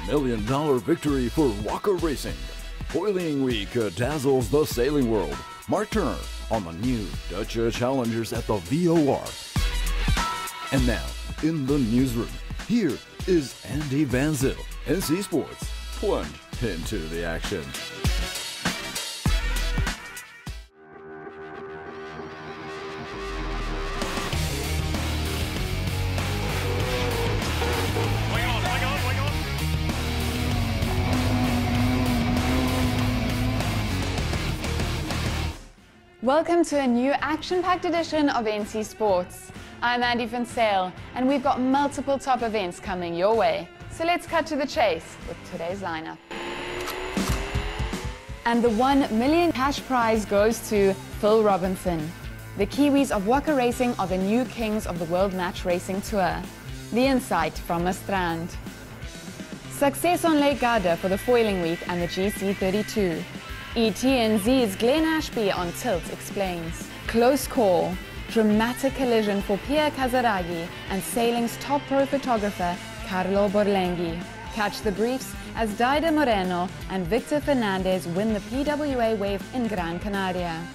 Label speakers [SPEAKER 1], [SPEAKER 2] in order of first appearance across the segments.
[SPEAKER 1] million victory for Waka Racing. Foiling Week dazzles the sailing world. Marc Turner on the new Dutch Challengers at the VOR. And now, in the newsroom, here is Andi Van Zyl, NC Sports. Plunge into the action.
[SPEAKER 2] Welcome to a new action-packed edition of NC Sports. I'm Andi Van Zyl, and we've got multiple top events coming your way. So let's cut to the chase with today's lineup. And the $1 million cash prize goes to Phil Robertson. The Kiwis of Waka Racing are the new kings of the World Match Racing Tour. The insight from Marstrand. Success on Lake Garda for the Foiling Week and the GC32. ETNZ's Glen Ashby on tilt explains. Close call, dramatic collision for Pierre Casiraghi and sailing's top pro photographer Carlo Borlenghi. Catch the briefs as Daida, Moreno and Victor Fernandez win the PWA Wave in Gran Canaria.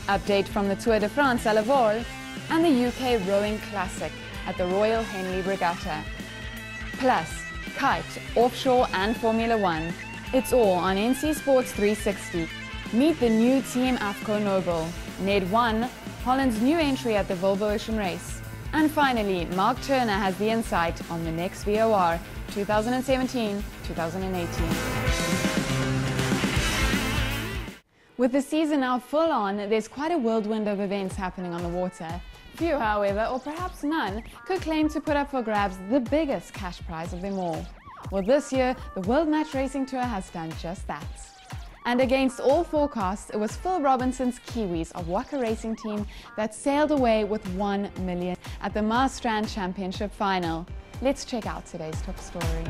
[SPEAKER 2] Update from the Tour de France à la Voile and the UK Rowing Classic at the Royal Henley Regata. Plus, kite, offshore and Formula One. It's all on NC Sports 360. Meet the new Team Afko Nobel. Ned 1, Holland's new entry at the Volvo Ocean Race. And finally, Marc Turner has the insight on the next VOR 2017-2018. With the season now full on, there's quite a whirlwind of events happening on the water. Few, however, or perhaps none, could claim to put up for grabs the biggest cash prize of them all. Well, this year, the World Match Racing Tour has done just that. And against all forecasts, it was Phil Robertson's Kiwis of Waka Racing team that sailed away with $1 million at the Marstrand Championship final. Let's check out today's top story.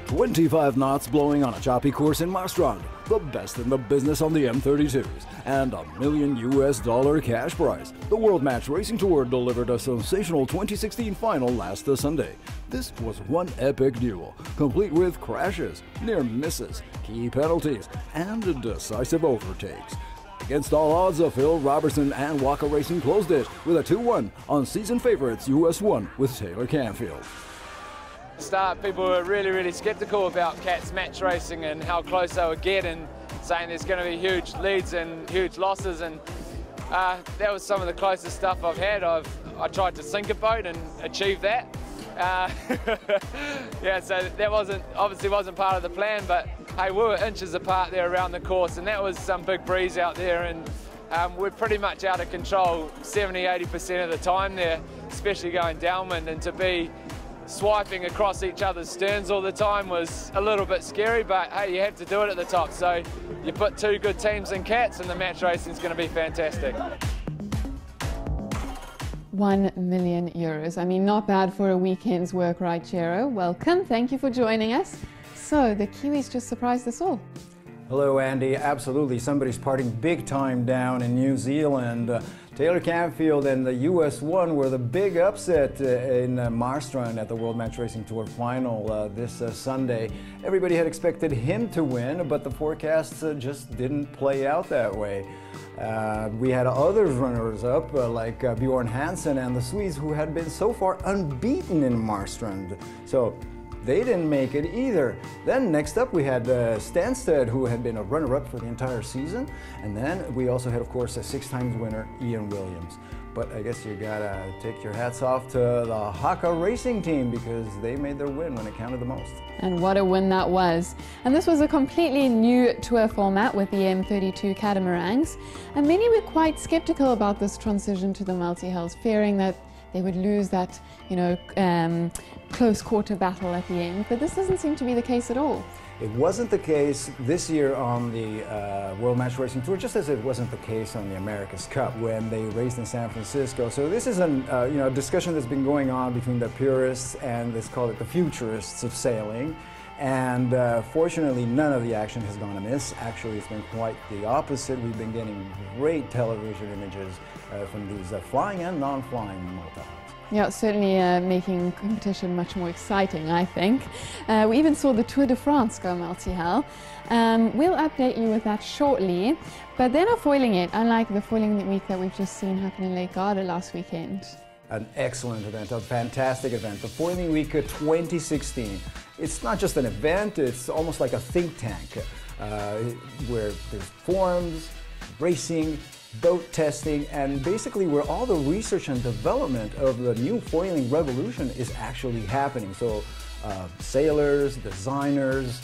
[SPEAKER 1] 25 knots blowing on a choppy course in Marstrand, the best in the business on the M32s, and $1 million cash prize. The World Match Racing Tour delivered a sensational 2016 final last Sunday. This was one epic duel, complete with crashes, near misses, key penalties, and decisive overtakes. Against all odds, Phil Robertson and Waka Racing closed it with a 2-1 on season favorites US 1 with Taylor Canfield.
[SPEAKER 3] Start, people were really skeptical about Cat's match racing and how close they would get, and saying there's going to be huge leads and huge losses, and that was some of the closest stuff I've had. I tried to sink a boat and achieve that. Yeah, so that obviously wasn't part of the plan, but hey, we were inches apart there around the course, and that was some big breeze out there, and we're pretty much out of control 70–80% of the time there, especially going downwind, and to be swiping across each other's sterns all the time was a little bit scary, but hey, you have to do it at the top. So you put two good teams in Cats and the match racing is going to be fantastic.
[SPEAKER 2] €1 million. I mean, not bad for a weekend's work, right, Jero? Welcome, thank you for joining us. So the Kiwis just surprised us all.
[SPEAKER 4] Hello, Andy. Absolutely, somebody's partying big time down in New Zealand. Taylor Canfield and the US 1 were the big upset in Marstrand at the World Match Racing Tour final this Sunday. Everybody had expected him to win, but the forecasts just didn't play out that way. We had other runners-up like Bjorn Hansen and the Swedes, who had been so far unbeaten in Marstrand. So they didn't make it either. Then next up we had Stansted, who had been a runner-up for the entire season. And then we also had, of course, a 6-time winner, Ian Williams. But I guess you gotta take your hats off to the Waka Racing team, because they made their win when it counted the most.
[SPEAKER 2] And what a win that was. And this was a completely new tour format with the M32 catamarans. And many were quite skeptical about this transition to the multi-hulls, fearing that they would lose that, close quarter battle at the end. But this doesn't seem to be the case at all.
[SPEAKER 4] It wasn't the case this year on the World Match Racing Tour, just as it wasn't the case on the America's Cup when they raced in San Francisco. So this is a discussion that's been going on between the purists and let's call it the futurists of sailing. And fortunately, none of the action has gone amiss. Actually, it's been quite the opposite. We've been getting great television images from these flying and non-flying multi-hulls.
[SPEAKER 2] Yeah, it's certainly making competition much more exciting, I think. We even saw the Tour de France go multi-hull. We'll update you with that shortly, but they're not foiling it, unlike the foiling week that we've just seen happen in Lake Garda last weekend.
[SPEAKER 4] An excellent event, a fantastic event, the Foiling Week 2016. It's not just an event, it's almost like a think tank where there's forums, racing, boat testing, and basically where all the research and development of the new foiling revolution is actually happening. So sailors, designers,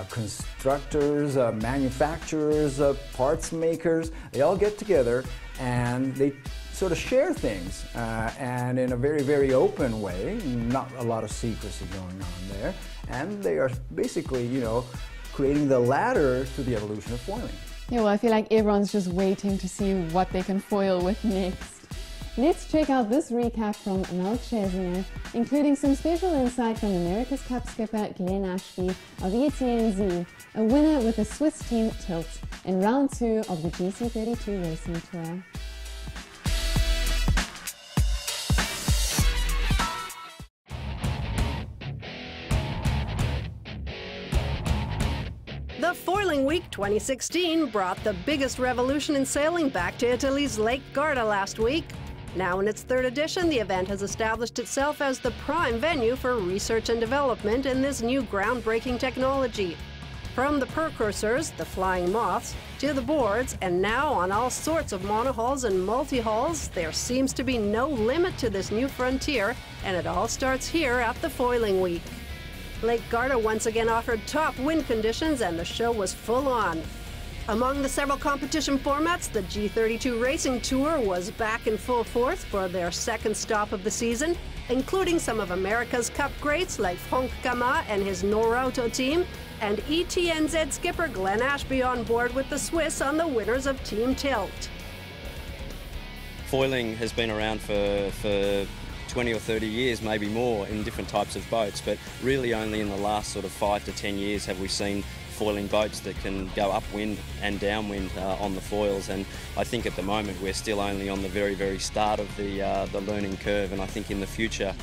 [SPEAKER 4] constructors, manufacturers, parts makers, they all get together and they sort of share things and in a very, very open way, not a lot of secrecy going on there. And they are basically, you know, creating the ladder to the evolution of foiling.
[SPEAKER 2] Yeah, well, I feel like everyone's just waiting to see what they can foil with next. Let's check out this recap from Marc Turner, including some special insight from America's Cup skipper Glenn Ashby of ETNZ, a winner with the Swiss team Tilt in round 2 of the GC32 Racing Tour.
[SPEAKER 5] The Foiling Week 2016 brought the biggest revolution in sailing back to Italy's Lake Garda last week. Now in its 3rd edition, the event has established itself as the prime venue for research and development in this new groundbreaking technology. From the precursors, the flying moths, to the boards, and now on all sorts of monohulls and multi-hulls, there seems to be no limit to this new frontier, and it all starts here at the Foiling Week. Lake Garda once again offered top wind conditions and the show was full on. Among the several competition formats, the G32 Racing Tour was back in full force for their 2nd stop of the season, including some of America's Cup greats like Franck Kama and his Norauto team, and ETNZ skipper Glenn Ashby on board with the Swiss on the winners of Team Tilt.
[SPEAKER 6] Foiling has been around for 20 or 30 years, maybe more, in different types of boats, but really only in the last sort of 5 to 10 years have we seen foiling boats that can go upwind and downwind on the foils, and I think at the moment we're still only on the very, very start of the learning curve, and I think in the future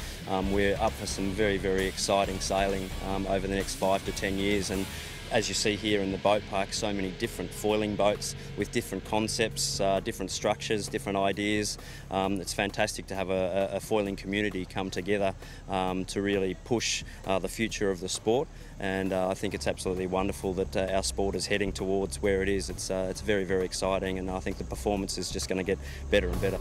[SPEAKER 6] we're up for some very, very exciting sailing over the next 5 to 10 years. And as you see here in the boat park, so many different foiling boats with different concepts, different structures, different ideas. It's fantastic to have a foiling community come together to really push the future of the sport, and I think it's absolutely wonderful that our sport is heading towards where it is. It's very, very exciting, and I think the performance is just going to get better and better.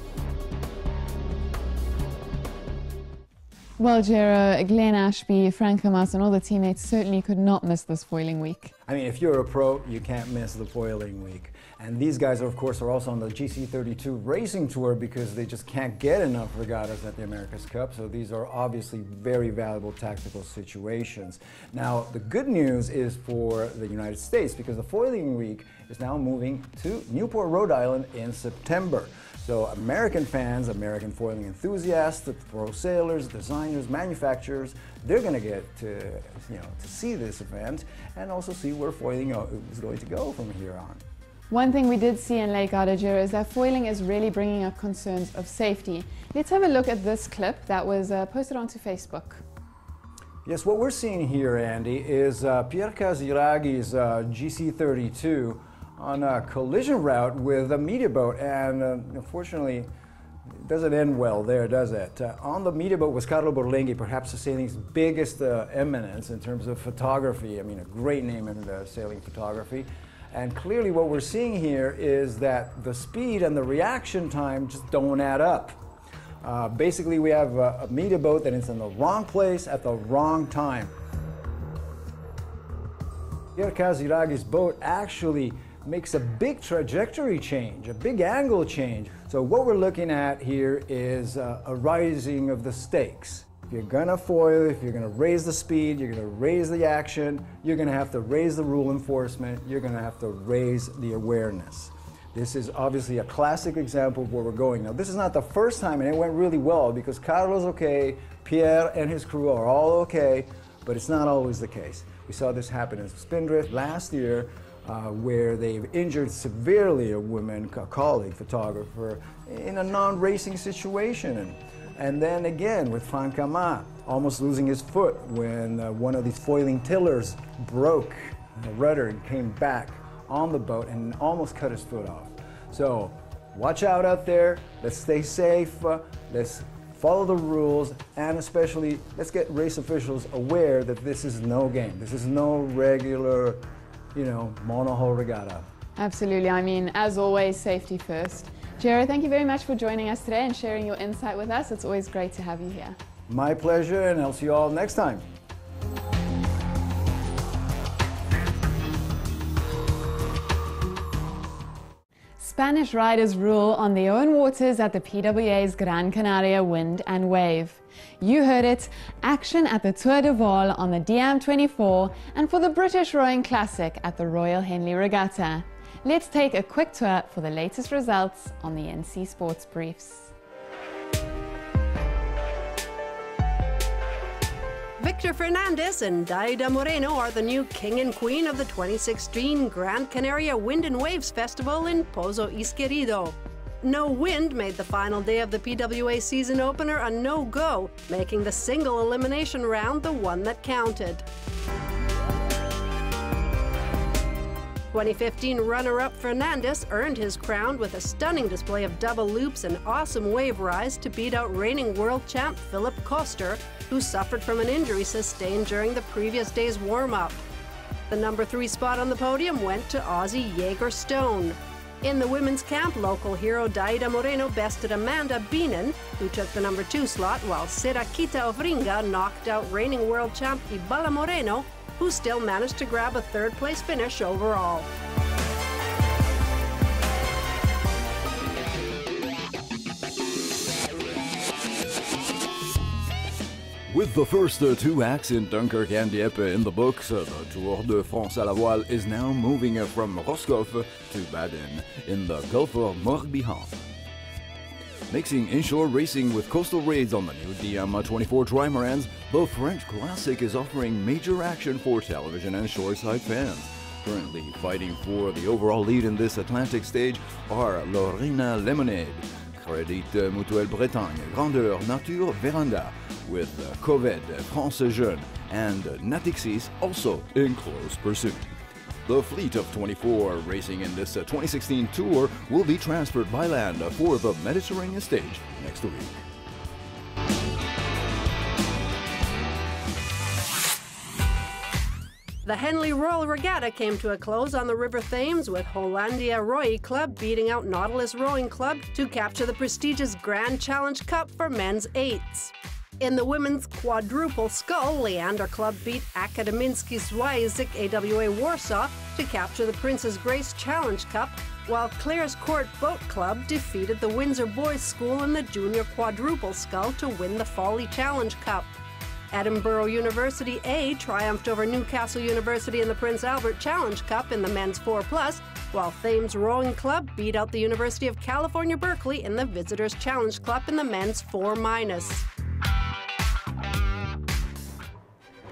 [SPEAKER 2] Well, Gero, Glenn Ashby, Frank Hamas and all the teammates certainly could not miss this foiling week.
[SPEAKER 4] I mean, if you're a pro, you can't miss the foiling week. And these guys, of course, are also on the GC32 Racing Tour because they just can't get enough regattas at the America's Cup. So these are obviously very valuable tactical situations. Now, the good news is for the United States because the foiling week is now moving to Newport, Rhode Island in September. So American fans, American foiling enthusiasts, the pro sailors, designers, manufacturers, they're going to get to see this event and also see where foiling is going to go from here on.
[SPEAKER 2] One thing we did see in Lake Garda, Gero, is that foiling is really bringing up concerns of safety. Let's have a look at this clip that was posted onto Facebook.
[SPEAKER 4] Yes, what we're seeing here, Andy, is Pierre Casiraghi's GC32 on a collision route with a media boat, and unfortunately it doesn't end well there, does it? On the media boat was Carlo Borlenghi, perhaps the sailing's biggest eminence in terms of photography. I mean, a great name in sailing photography. And clearly what we're seeing here is that the speed and the reaction time just don't add up. Basically, we have a media boat that is in the wrong place at the wrong time. Pierre Casiraghi's boat actually makes a big trajectory change, a big angle change. So what we're looking at here is a rising of the stakes. If you're gonna foil, if you're gonna raise the speed, you're gonna raise the action, you're gonna have to raise the rule enforcement, you're gonna have to raise the awareness. This is obviously a classic example of where we're going. Now, this is not the first time, and it went really well because Carlo's okay, Pierre and his crew are all okay, but it's not always the case. We saw this happen in Spindrift last year, where they've injured severely a woman, a colleague photographer, in a non-racing situation. And And then again with Francama, almost losing his foot when one of these foiling tillers broke the rudder and came back on the boat and almost cut his foot off. So watch out there, let's stay safe, let's follow the rules, and especially let's get race officials aware that this is no game. This is no regular, monohull regatta.
[SPEAKER 2] Absolutely. I mean, as always, safety first. Jerry, thank you very much for joining us today and sharing your insight with us. It's always great to have you here.
[SPEAKER 4] My pleasure, and I'll see you all next time.
[SPEAKER 2] Spanish riders rule on their own waters at the PWA's Gran Canaria Wind and Wave. You heard it, action at the Tour de Voile on the DM24 and for the British Rowing Classic at the Royal Henley Regata. Let's take a quick tour for the latest results on the NC Sports Briefs.
[SPEAKER 5] Victor Fernandez and Daida Moreno are the new king and queen of the 2016 Gran Canaria Wind and Waves Festival in Pozo Izquierdo. No wind made the final day of the PWA season opener a no-go, making the single elimination round the one that counted. 2015 runner-up Fernandez earned his crown with a stunning display of double loops and awesome wave rise to beat out reigning world champ Philip Koster, who suffered from an injury sustained during the previous day's warm-up. The number 3 spot on the podium went to Aussie Jaeger Stone. In the women's camp, local hero Daida Moreno bested Amanda Beenan, who took the number 2 slot, while Sirakita of Ringa knocked out reigning world champ Ibala Moreno, who still managed to grab a 3rd place finish overall.
[SPEAKER 1] With the first 2 acts in Dunkirk and Dieppe in the books, the Tour de France à la Voile is now moving from Roscoff to Baden in the Gulf of Morbihan. Mixing inshore racing with coastal raids on the new DM24 trimarans, the French Classic is offering major action for television and shoreside fans. Currently fighting for the overall lead in this Atlantic stage are Lorena Lemonade, Crédit Mutuelle Bretagne, Grandeur Nature Véranda, with Coved, France Jeune, and Natixis also in close pursuit. The fleet of 24 racing in this 2016 tour will be transferred by land for the Mediterranean stage next week.
[SPEAKER 5] The Henley Royal Regata came to a close on the River Thames with Hollandia Roy Club beating out Nautilus Rowing Club to capture the prestigious Grand Challenge Cup for men's 8s. In the women's quadruple scull, Leander Club beat Akademiński Związek AWA Warsaw to capture the Princess Grace Challenge Cup, while Clare's Court Boat Club defeated the Windsor Boys School in the junior quadruple scull to win the Folly Challenge Cup. Edinburgh University A triumphed over Newcastle University in the Prince Albert Challenge Cup in the men's 4+, while Thames Rowing Club beat out the University of California, Berkeley in the Visitors Challenge Club in the men's 4-.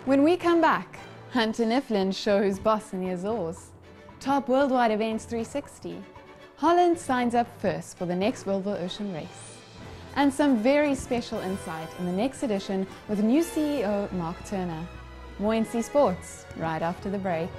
[SPEAKER 2] When we come back, Hunter Mifflin show who's boss in the Azores. Top Worldwide Events 360. Holland signs up first for the next Volvo Ocean Race. And some very special insight in the next edition with new CEO Marc Turner. More NC Sports right after the break.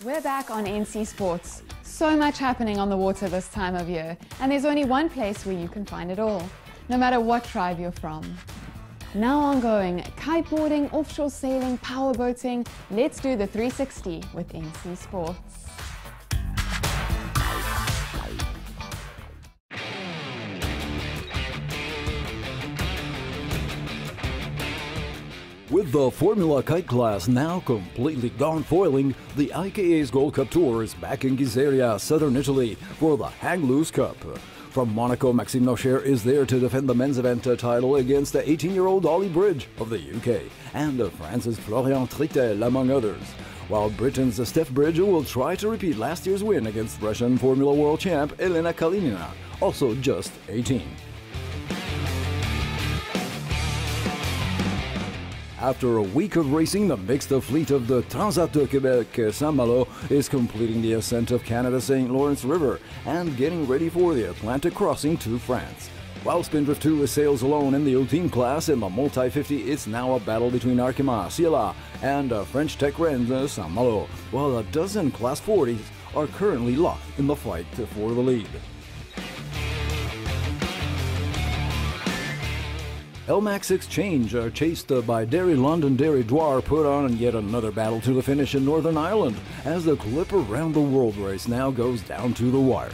[SPEAKER 2] We're back on NC Sports. So much happening on the water this time of year, and there's only one place where you can find it all, no matter what tribe you're from. Now ongoing, kiteboarding, offshore sailing, powerboating, let's do the 360 with NC Sports.
[SPEAKER 1] With the Formula Kite class now completely gone foiling, the IKA's Gold Cup Tour is back in Ghiseria, southern Italy, for the Hang Loose Cup. From Monaco, Maxime Nocher is there to defend the men's event title against the 18-year-old Ollie Bridge of the UK and France's Florian Tritel, among others. While Britain's Steph Bridge will try to repeat last year's win against Russian Formula World champ Elena Kalinina, also just 18. After a week of racing, the mixed fleet of the Transat de Québec Saint-Malo is completing the ascent of Canada's St. Lawrence River and getting ready for the Atlantic crossing to France. While Spindrift 2 sails alone in the Ultime class in the Multi-50, it's now a battle between Arkema, Ciela, and French Tech Rennes Saint-Malo, while a dozen Class 40s are currently locked in the fight for the lead. LMAX Exchange, chased by Derry London Derry Dwar, put on yet another battle to the finish in Northern Ireland as the Clipper Round the World race now goes down to the wire.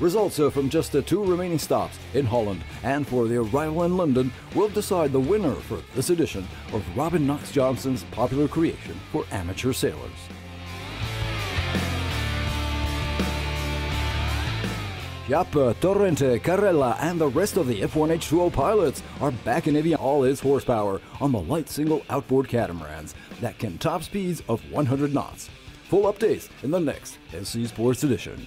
[SPEAKER 1] Results from just the 2 remaining stops in Holland and for the arrival in London will decide the winner for this edition of Robin Knox Johnson's popular creation for amateur sailors. Yap, Torrente, Carrella, and the rest of the F1H2O pilots are back in Evian all its horsepower on the light single outboard catamarans that can top speeds of 100 knots. Full updates in the next SC Sports edition.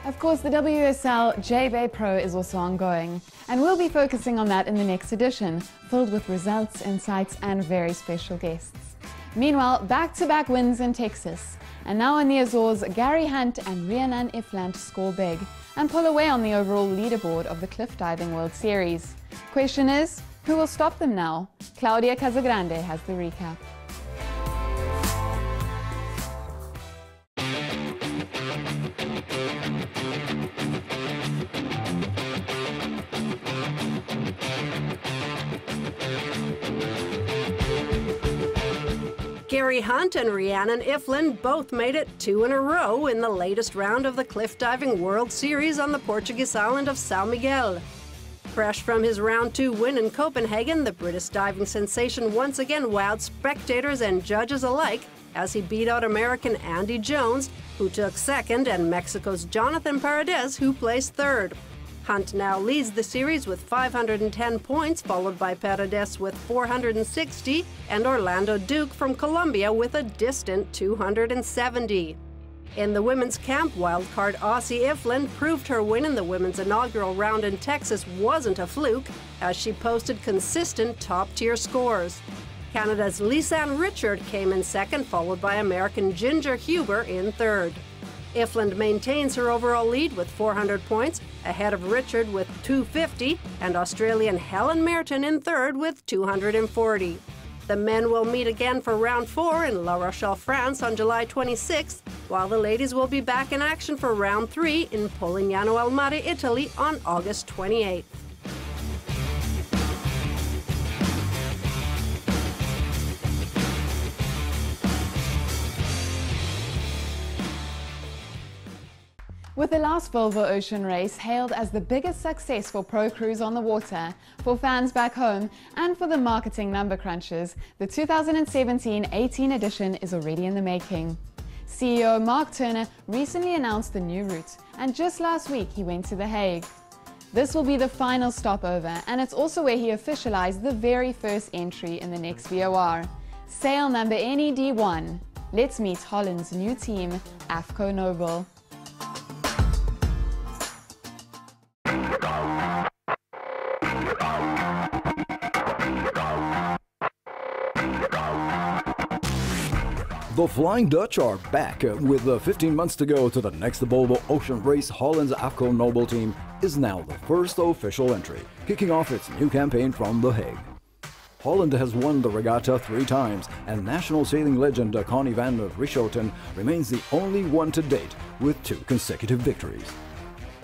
[SPEAKER 2] Of course, the WSL J-Bay Pro is also ongoing, and we'll be focusing on that in the next edition, filled with results, insights, and very special guests. Meanwhile, back-to-back wins in Texas, and now in the Azores, Gary Hunt and Rhiannon Ifland score big and pull away on the overall leaderboard of the Cliff Diving World Series. Question is, who will stop them now? Claudia Casagrande has the recap.
[SPEAKER 5] Gary Hunt and Rhiannon Ifland both made it 2 in a row in the latest round of the Cliff Diving World Series on the Portuguese island of São Miguel. Fresh from his round 2 win in Copenhagen, the British diving sensation once again wowed spectators and judges alike as he beat out American Andy Jones, who took 2nd, and Mexico's Jonathan Paredes, who placed 3rd. Hunt now leads the series with 510 points, followed by Paredes with 460, and Orlando Duke from Colombia with a distant 270. In the women's camp, wildcard Aussie Ifland proved her win in the women's inaugural round in Texas wasn't a fluke, as she posted consistent top-tier scores. Canada's Lisanne Richard came in 2nd, followed by American Ginger Huber in 3rd. Ifland maintains her overall lead with 400 points, ahead of Richard with 250, and Australian Helen Merton in 3rd with 240. The men will meet again for round 4 in La Rochelle, France on July 26th, while the ladies will be back in action for round 3 in Polignano al Mare, Italy on August 28th.
[SPEAKER 2] With the last Volvo Ocean Race hailed as the biggest success for pro crews on the water, for fans back home, and for the marketing number crunchers, the 2017 18 edition is already in the making. CEO Marc Turner recently announced the new route, and just last week he went to The Hague. This will be the final stopover, and it's also where he officialized the very first entry in the next VOR. Sail number NED1. Let's meet Holland's new team, Afko Nobel.
[SPEAKER 1] The Flying Dutch are back. With 15 months to go to the next Volvo Ocean Race, Holland's Afko Nobel team is now the first official entry, kicking off its new campaign from The Hague. Holland has won the regatta 3 times, and national sailing legend Connie van Richoten remains the only one to date with 2 consecutive victories.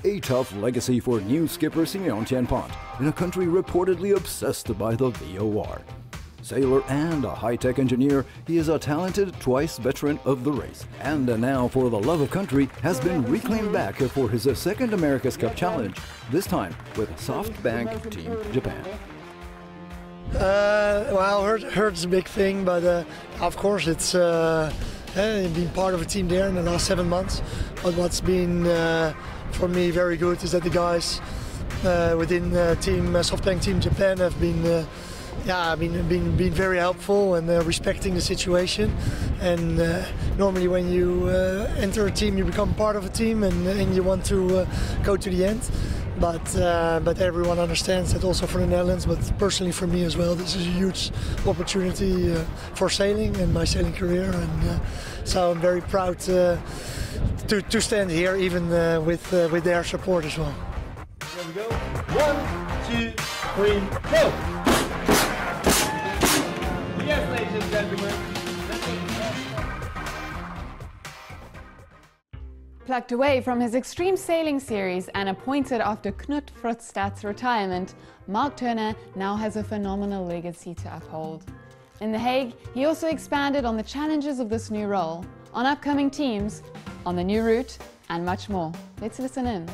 [SPEAKER 1] A tough legacy for new skipper Simeon Tienpont in a country reportedly obsessed by the VOR. Sailor and a high-tech engineer, he is a talented twice veteran of the race, and now for the love of country has been reclaimed back for his 2nd America's Cup challenge, this time with SoftBank Team Japan.
[SPEAKER 7] Well, hurt's a big thing, but of course it's been part of a team there in the last 7 months. But what's been for me very good is that the guys within team SoftBank Team Japan have been been very helpful and respecting the situation. And normally when you enter a team, you become part of a team and you want to go to the end. But everyone understands that also for the Netherlands, but personally for me as well, this is a huge opportunity for sailing and my sailing career. And so I'm very proud to stand here, even with their support as well.
[SPEAKER 8] There we go. 1, 2, 3, go! Yes, ladies and gentlemen.
[SPEAKER 2] Plucked away from his extreme sailing series and appointed after Knut Frotstad's retirement, Marc Turner now has a phenomenal legacy to uphold. In The Hague, he also expanded on the challenges of this new role, on upcoming teams, on the new route, and much more. Let's listen in.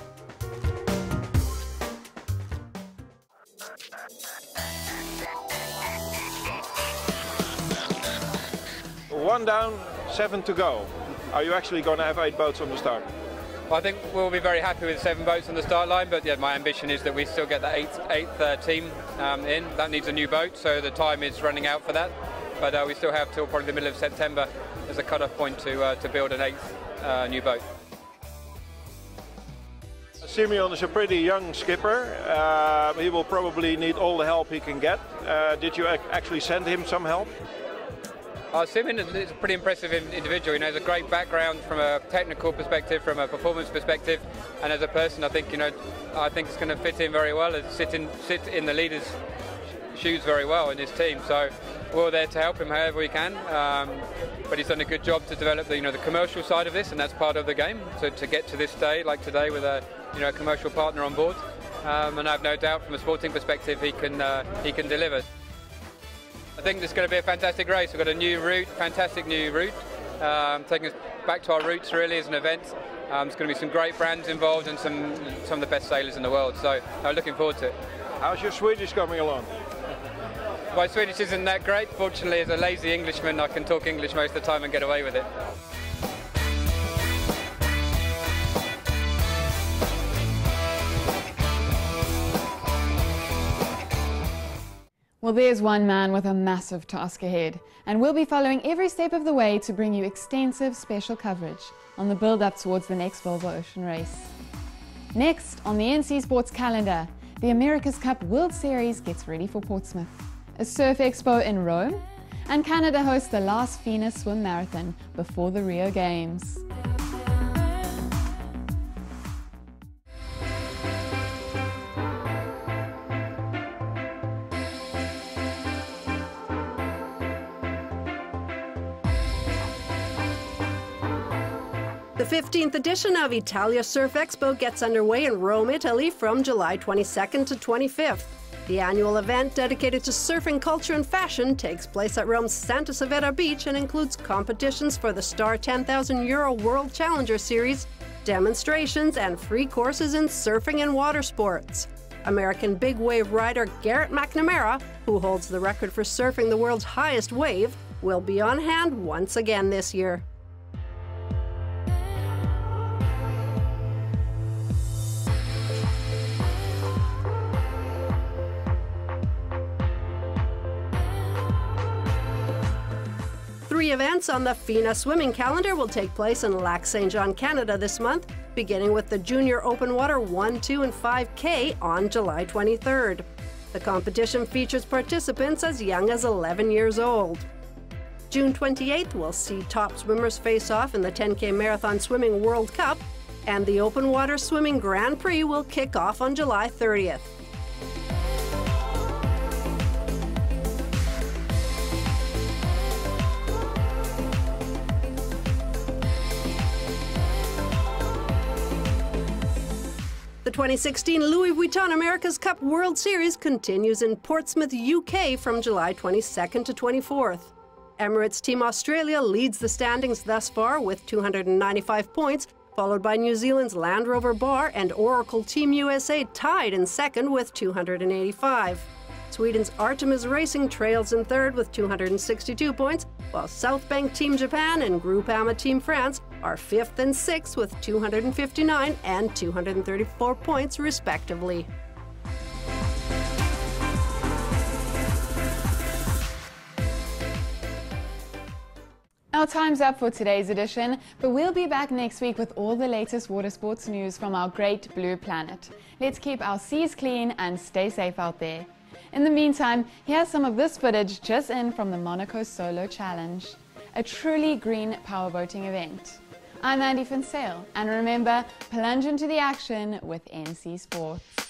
[SPEAKER 9] One down, 7 to go. Are you actually going to have 8 boats on the start?
[SPEAKER 10] Well, I think we'll be very happy with 7 boats on the start line, but yeah, my ambition is that we still get the eighth team in. That needs a new boat, so the time is running out for that. But we still have till probably the middle of September as a cut-off point to build an 8th new boat.
[SPEAKER 9] Simeon is a pretty young skipper. He will probably need all the help he can get. Did you actually send him some help?
[SPEAKER 10] Simeon is a pretty impressive individual. He has a great background from a technical perspective, from a performance perspective, and as a person, I think it's going to fit in very well and sit in the leader's shoes very well in his team. So we're there to help him however we can. But he's done a good job to develop the commercial side of this, and that's part of the game. So to get to this day, like today, with a commercial partner on board, and I have no doubt from a sporting perspective he can deliver. I think this is going to be a fantastic race. We've got a new route, fantastic new route, taking us back to our roots really as an event. There's going to be some great brands involved and some of the best sailors in the world, so I'm looking forward to it.
[SPEAKER 9] How's your Swedish coming along?
[SPEAKER 10] My Swedish isn't that great. Fortunately, as a lazy Englishman, I can talk English most of the time and get away with it.
[SPEAKER 2] Well, there's one man with a massive task ahead, and we'll be following every step of the way to bring you extensive special coverage on the build-up towards the next Volvo Ocean Race. Next, on the NC Sports calendar, the America's Cup World Series gets ready for Portsmouth, a surf expo in Rome, and Canada hosts the last FINA swim marathon before the Rio Games.
[SPEAKER 5] The 15th edition of Italia Surf Expo gets underway in Rome, Italy from July 22nd to 25th. The annual event dedicated to surfing culture and fashion takes place at Rome's Santa Severa Beach and includes competitions for the Star €10,000 World Challenger Series, demonstrations, and free courses in surfing and water sports. American big wave rider Garrett McNamara, who holds the record for surfing the world's highest wave, will be on hand once again this year. Three events on the FINA swimming calendar will take place in Lac Saint Jean, Canada this month, beginning with the Junior Open Water 1, 2, and 5K on July 23rd. The competition features participants as young as 11 years old. June 28th will see top swimmers face off in the 10K Marathon Swimming World Cup, and the Open Water Swimming Grand Prix will kick off on July 30th. The 2016 Louis Vuitton America's Cup World Series continues in Portsmouth, UK from July 22nd to 24th. Emirates Team Australia leads the standings thus far with 295 points, followed by New Zealand's Land Rover Bar and Oracle Team USA tied in second with 285. Sweden's Artemis Racing trails in third with 262 points, while South Bank Team Japan and Groupama Team France are fifth and sixth with 259 and 234 points respectively.
[SPEAKER 2] Our time's up for today's edition, but we'll be back next week with all the latest water sports news from our great blue planet. Let's keep our seas clean and stay safe out there. In the meantime, here's some of this footage just in from the Monaco Solo Challenge, a truly green powerboating event. I'm Andi Van Zyl, and remember, plunge into the action with NC Sports.